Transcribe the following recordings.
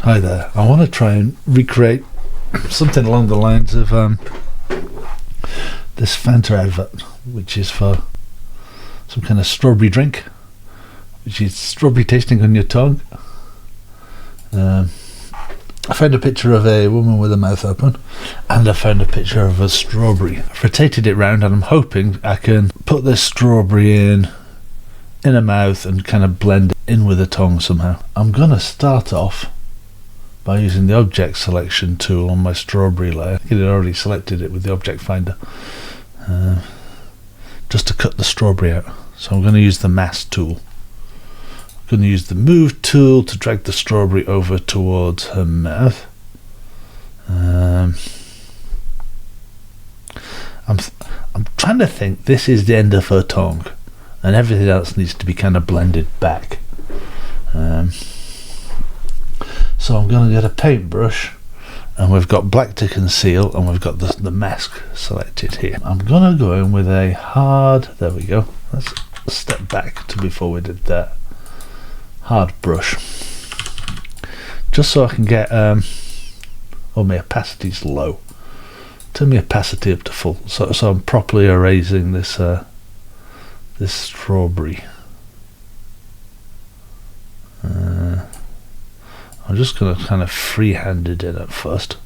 Hi there. I want to try and recreate something along the lines of this Fanta advert, which is for some kind of strawberry drink, which is strawberry tasting on your tongue. I found a picture of a woman with her mouth open, and I found a picture of a strawberry. I've rotated it round, and I'm hoping I can put this strawberry in her mouth and kind of blend it in with the tongue somehow. I'm going to start off by using the object selection tool on my strawberry layer. I think it had already selected it with the object finder, just to cut the strawberry out. So I'm going to use the mask tool. I'm going to use the move tool to drag the strawberry over towards her mouth. I'm trying to think this is the end of her tongue, and everything else needs to be kind of blended back. So I'm going to get a paintbrush, and we've got black to conceal, and we've got the mask selected here. I'm going to go in with a hard, there we go, let's step back to before we did that, hard brush, just so I can get, my opacity's low, turn my opacity up to full, so I'm properly erasing this this strawberry. I'm just going to kind of freehand it in at first,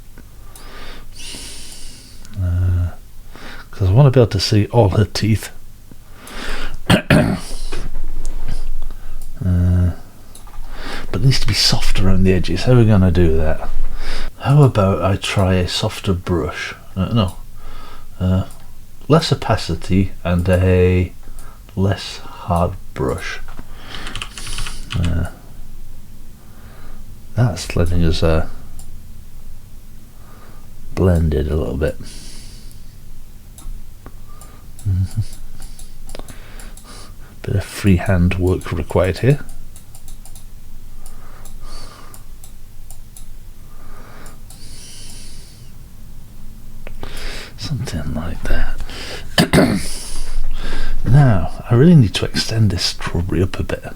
because I want to be able to see all her teeth. But it needs to be soft around the edges. How are we going to do that? How about I try a softer brush? Less opacity and a less hard brush. That's letting us blend it a little bit. Bit of freehand work required here. Something like that. Now, I really need to extend this strawberry up a bit.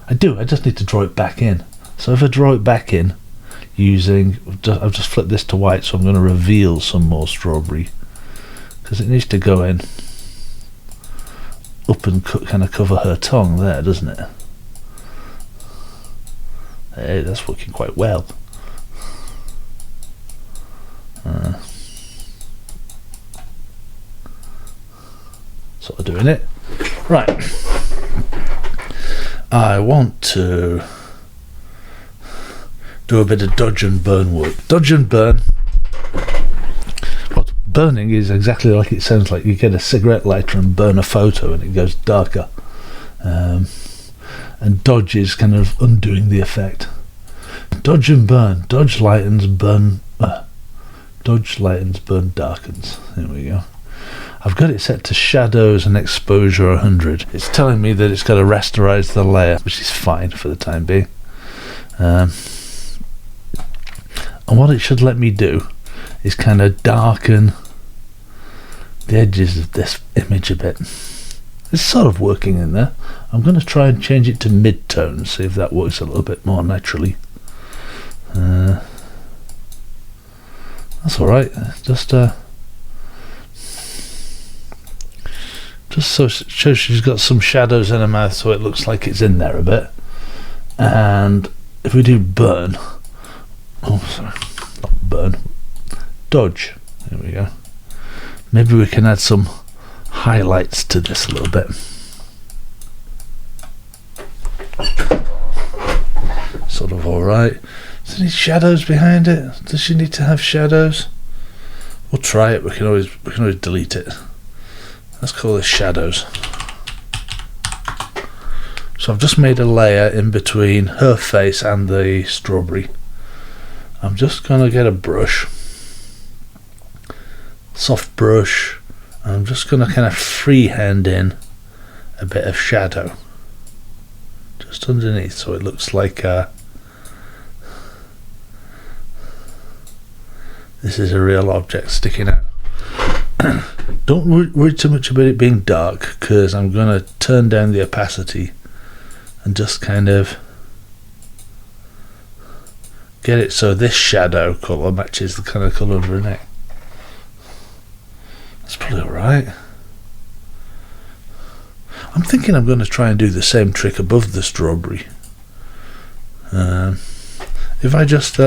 I just need to draw it back in. So if I draw it back in using, I've just flipped this to white, so I'm going to reveal some more strawberry, because it needs to go in up and kind of cover her tongue there, doesn't it? Hey, that's working quite well. Sort of doing it right. I want to do a bit of dodge and burn work. Dodge and burn. What burning is exactly like it sounds like. You get a cigarette lighter and burn a photo and it goes darker. And dodge is kind of undoing the effect. Dodge and burn. Dodge lightens, burn. Dodge lightens, burn darkens. There we go. I've got it set to shadows and exposure 100. It's telling me that it's got to rasterize the layer, which is fine for the time being. And what it should let me do is kind of darken the edges of this image a bit. It's sort of working in there. I'm going to try and change it to mid-tone, see if that works a little bit more naturally. That's alright. Just so it shows she's got some shadows in her mouth, so it looks like it's in there a bit. And if we do burn, not burn, dodge, there we go. Maybe we can add some highlights to this a little bit. Sort of alright. Is there any shadows behind it? Does she need to have shadows? We'll try it. We can always delete it. Let's call this shadows. So I've just made a layer in between her face and the strawberry. I'm just going to get a brush, soft brush, and I'm just going to kind of freehand in a bit of shadow just underneath, so it looks like this is a real object sticking out. Don't worry too much about it being dark, because I'm going to turn down the opacity and just kind of get it so this shadow colour matches the kind of colour of her neck. That's probably alright. I'm thinking I'm going to try and do the same trick above the strawberry. If I just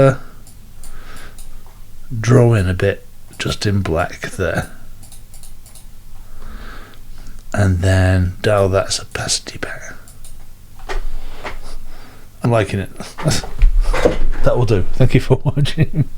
draw in a bit just in black there, and then dial that opacity back. I'm liking it. That will do. Thank you for watching.